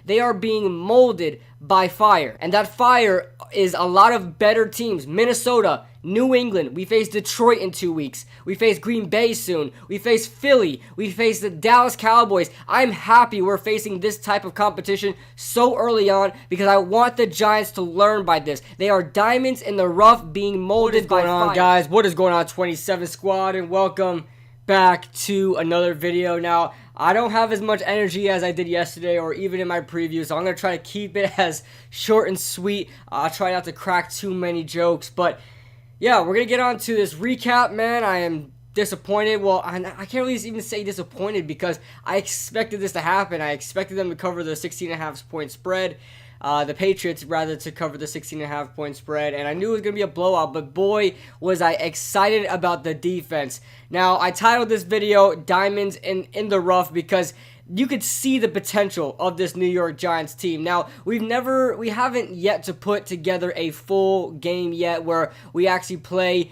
They are being molded by fire. And that fire is a lot of better teams. Minnesota, New England. We face Detroit in 2 weeks. We face Green Bay soon. We face Philly. We face the Dallas Cowboys. I'm happy we're facing this type of competition so early on because I want the Giants to learn by this. They are diamonds in the rough being molded by fire. What is going on, guys? What is going on, 27 Squad? And welcome back to another video. Now, I don't have as much energy as I did yesterday or even in my preview, so I'm going to try to keep it as short and sweet. I'll try not to crack too many jokes, but yeah, we're going to get on to this recap, man. I am disappointed. Well, I can't really even say disappointed because I expected this to happen. I expected them to cover the 16.5 point spread. The Patriots, rather, to cover the 16.5 point spread, and I knew it was going to be a blowout, but boy, was I excited about the defense. Now, I titled this video, Diamonds in the Rough, because you could see the potential of this New York Giants team. Now, we haven't yet to put together a full game yet where we actually play,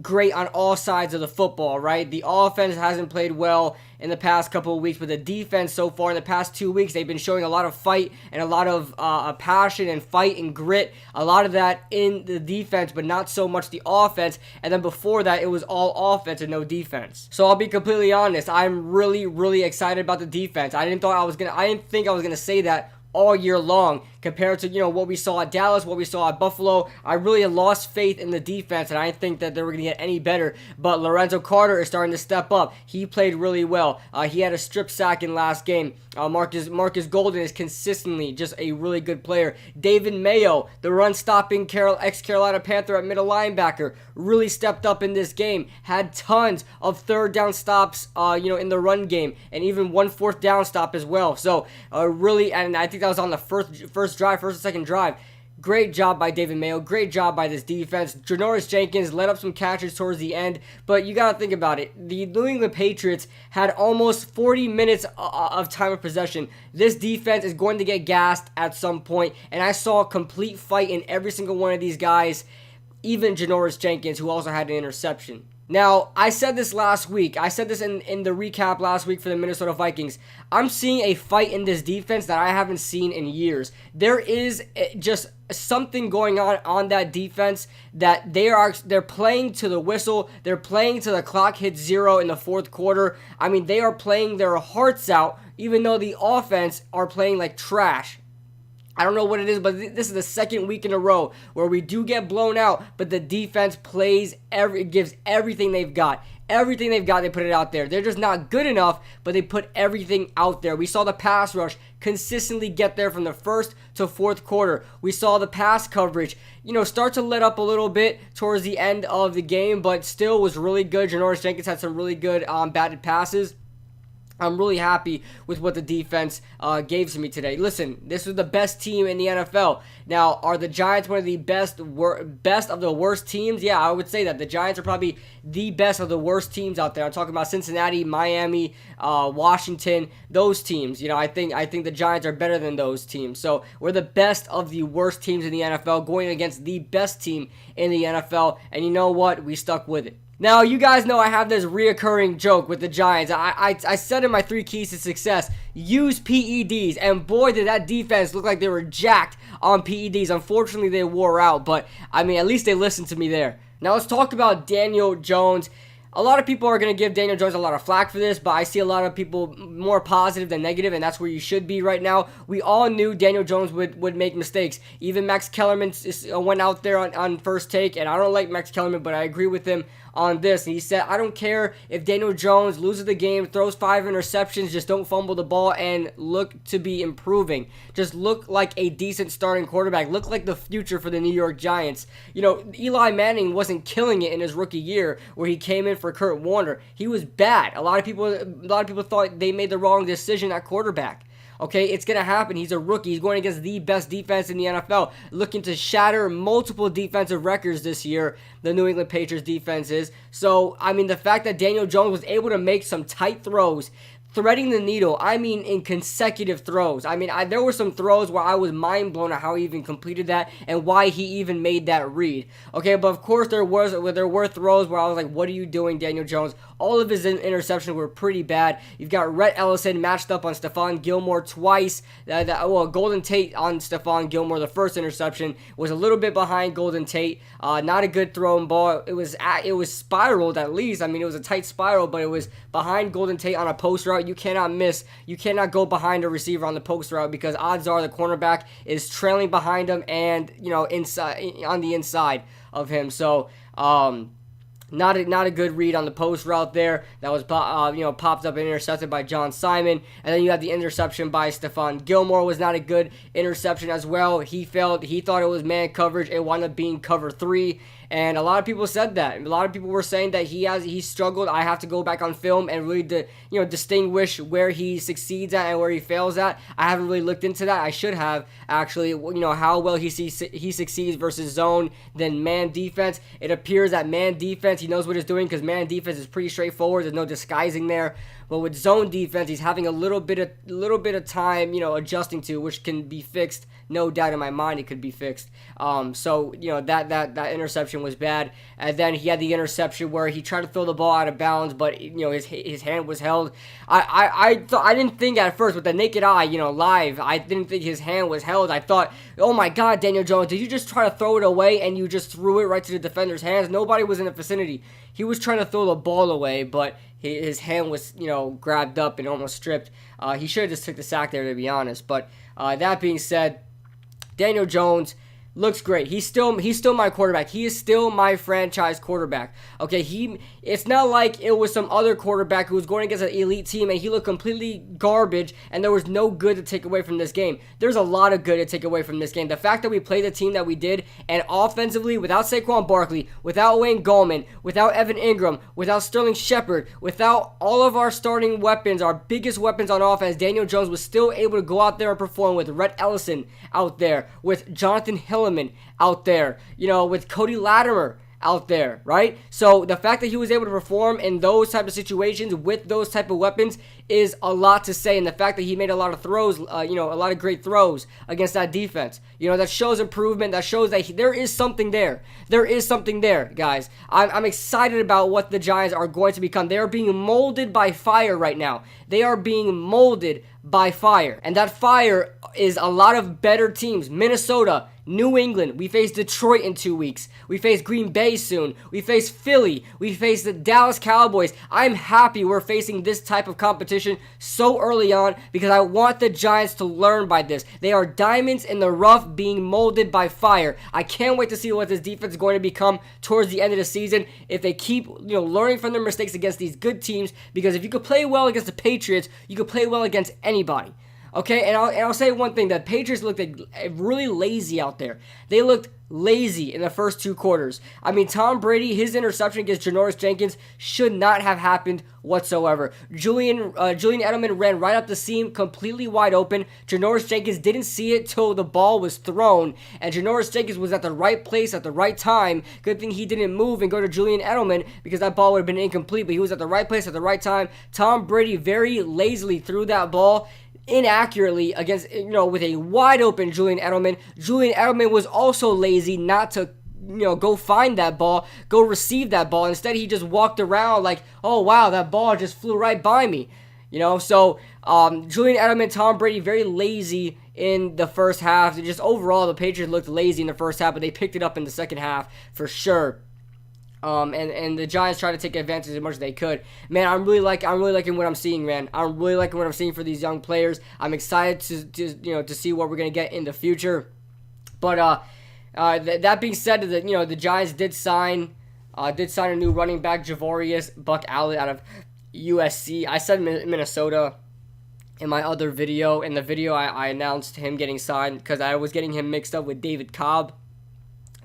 great on all sides of the football, right? The offense hasn't played well in the past couple of weeks, but the defense so far in the past 2 weeks, they've been showing a lot of fight and a lot of passion and fight and grit. A lot of that in the defense, but not so much the offense. And then before that, it was all offense and no defense. So I'll be completely honest, I'm really, really excited about the defense. I didn't think I was gonna say that all year long compared to what we saw at Dallas, what we saw at Buffalo. I really had lost faith in the defense, and I didn't think that they were going to get any better. But Lorenzo Carter is starting to step up. He played really well. He had a strip sack in last game. Marcus Golden is consistently just a really good player. David Mayo, the run-stopping ex-Carolina Panther at middle linebacker, really stepped up in this game. Had tons of third down stops, in the run game, and even one fourth down stop as well. So really, and I think that was on the first and second drive. Great job by David Mayo. Great job by this defense. Janoris Jenkins led up some catches towards the end, but you got to think about it. The New England Patriots had almost 40 minutes of time of possession. This defense is going to get gassed at some point, and I saw a complete fight in every single one of these guys, even Janoris Jenkins, who also had an interception. Now, I said this last week. I said this in the recap last week for the Minnesota Vikings. I'm seeing a fight in this defense that I haven't seen in years. There is just something going on that defense that they're playing to the whistle. They're playing to the clock hits 0 in the fourth quarter. I mean, they are playing their hearts out, even though the offense are playing like trash. I don't know what it is, but this is the second week in a row where we do get blown out, but the defense gives everything they've got. Everything they've got, they put it out there. They're just not good enough, but they put everything out there. We saw the pass rush consistently get there from the first to fourth quarter. We saw the pass coverage, start to let up a little bit towards the end of the game, but still was really good. Janoris Jenkins had some really good batted passes. I'm really happy with what the defense gave to me today. Listen, this was the best team in the NFL. Now, are the Giants one of the best of the worst teams? Yeah, I would say that. The Giants are probably the best of the worst teams out there. I'm talking about Cincinnati, Miami, Washington, those teams. I think the Giants are better than those teams. So we're the best of the worst teams in the NFL going against the best team in the NFL. And you know what? We stuck with it. Now, you guys know I have this reoccurring joke with the Giants. I said in my 3 keys to success, use PEDs, and boy, did that defense look like they were jacked on PEDs. Unfortunately, they wore out, but, at least they listened to me there. Now, let's talk about Daniel Jones. A lot of people are going to give Daniel Jones a lot of flack for this, but I see a lot of people more positive than negative, and that's where you should be right now. We all knew Daniel Jones would make mistakes. Even Max Kellerman went out there on First Take, and I don't like Max Kellerman, but I agree with him on this. And he said, I don't care if Daniel Jones loses the game, throws 5 interceptions, just don't fumble the ball and look to be improving. Just look like a decent starting quarterback. Look like the future for the New York Giants. Eli Manning wasn't killing it in his rookie year where he came in for Kurt Warner. He was bad. A lot of people thought they made the wrong decision at quarterback. Okay, it's going to happen. He's a rookie. He's going against the best defense in the NFL, looking to shatter multiple defensive records this year, the New England Patriots defense is. So, the fact that Daniel Jones was able to make some tight throws, threading the needle. I mean, in consecutive throws. I mean, there were some throws where I was mind blown at how he even completed that and why he even made that read. Okay, but of course there were throws where I was like, "What are you doing, Daniel Jones?" All of his interceptions were pretty bad. You've got Rhett Ellison matched up on Stephon Gilmore twice. Golden Tate on Stephon Gilmore. The first interception was a little bit behind Golden Tate. Not a good thrown ball. It was spiraled at least. I mean, it was a tight spiral, but it was behind Golden Tate on a post route. You cannot miss. You cannot go behind a receiver on the post route because odds are the cornerback is trailing behind him and inside on the inside of him. So not a good read on the post route there. That was popped up and intercepted by John Simon. And then you had the interception by Stephon Gilmore was not a good interception as well. He thought it was man coverage. It wound up being cover 3. And a lot of people said that. A lot of people were saying that he struggled. I have to go back on film and really distinguish where he succeeds at and where he fails at. I haven't really looked into that. I should have actually. How well he succeeds versus zone then man defense. It appears that man defense he knows what he's doing because man defense is pretty straightforward. There's no disguising there. But with zone defense, he's having a little bit of time, adjusting to, which can be fixed. No doubt in my mind, it could be fixed. That interception was bad. And then he had the interception where he tried to throw the ball out of bounds, but his hand was held. I didn't think at first with the naked eye, live, I didn't think his hand was held. I thought, oh my God, Daniel Jones, did you just try to throw it away and you just threw it right to the defender's hands? Nobody was in the vicinity. He was trying to throw the ball away, but his hand was, grabbed up and almost stripped. He should have just took the sack there, to be honest. But that being said, Daniel Jones looks great. He's still my quarterback. He is still my franchise quarterback. Okay, it's not like it was some other quarterback who was going against an elite team and he looked completely garbage and there was no good to take away from this game. There's a lot of good to take away from this game. The fact that we played the team that we did and offensively, without Saquon Barkley, without Wayne Gallman, without Evan Ingram, without Sterling Shepard, without all of our starting weapons, our biggest weapons on offense, Daniel Jones was still able to go out there and perform with Rhett Ellison out there, with Jonathan Hilliman out there, with Cody Latimer out there, right? So the fact that he was able to perform in those type of situations with those type of weapons is a lot to say. And the fact that he made a lot of throws, a lot of great throws against that defense, that shows improvement. That shows that there is something there. There is something there, guys. I'm excited about what the Giants are going to become. They are being molded by fire right now. They are being molded by fire. And that fire is a lot of better teams. Minnesota, New England. We face Detroit in 2 weeks. We face Green Bay soon. We face Philly. We face the Dallas Cowboys. I'm happy we're facing this type of competition so early on because I want the Giants to learn by this. They are diamonds in the rough being molded by fire. I can't wait to see what this defense is going to become towards the end of the season if they keep learning from their mistakes against these good teams, because if you could play well against the Patriots, you could play well against anybody. Okay, and I'll say one thing. The Patriots looked really lazy out there. They looked lazy in the first 2 quarters. I mean, Tom Brady, his interception against Janoris Jenkins should not have happened whatsoever. Julian Edelman ran right up the seam, completely wide open. Janoris Jenkins didn't see it till the ball was thrown, and Janoris Jenkins was at the right place at the right time. Good thing he didn't move and go to Julian Edelman because that ball would have been incomplete, but he was at the right place at the right time. Tom Brady very lazily threw that ball inaccurately against, with a wide open Julian Edelman. Julian Edelman was also lazy not to, go find that ball, go receive that ball. Instead, he just walked around like, oh wow, that ball just flew right by me. So Julian Edelman, Tom Brady, very lazy in the first half. Just overall, the Patriots looked lazy in the first half, but they picked it up in the second half for sure. And the Giants tried to take advantage as much as they could. Man, I'm really liking what I'm seeing, man. I'm really liking what I'm seeing for these young players. I'm excited to see what we're gonna get in the future. But that being said, the Giants did sign a new running back, Javorius Buck Allen, out of USC. I said Minnesota in my other video. In the video, I announced him getting signed because I was getting him mixed up with David Cobb.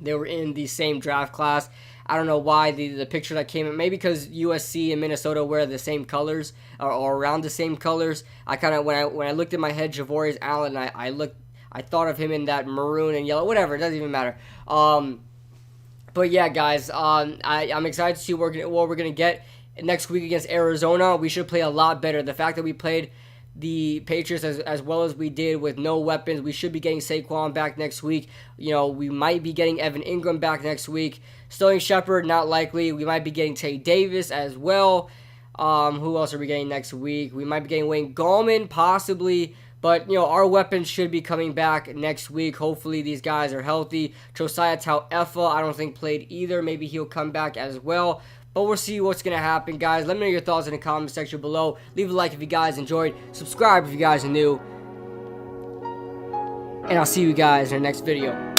They were in the same draft class. I don't know why the picture that came in, maybe because USC and Minnesota wear the same colors or around the same colors. I kind of when I looked in my head, Javorius Allen, I thought of him in that maroon and yellow, whatever. It doesn't even matter. But yeah, guys, I'm excited to see what we're gonna get next week against Arizona, we should play a lot better. The fact that we played the Patriots as well as we did with no weapons, we should be getting Saquon back next week. We might be getting Evan Ingram back next week. Sterling Shepard, not likely. We might be getting Tay Davis as well. Who else are we getting next week? We might be getting Wayne Gallman, possibly. But, our weapons should be coming back next week. Hopefully these guys are healthy. Josiah Tauefa, I don't think played either. Maybe he'll come back as well. But we'll see what's going to happen, guys. Let me know your thoughts in the comment section below. Leave a like if you guys enjoyed. Subscribe if you guys are new. And I'll see you guys in the next video.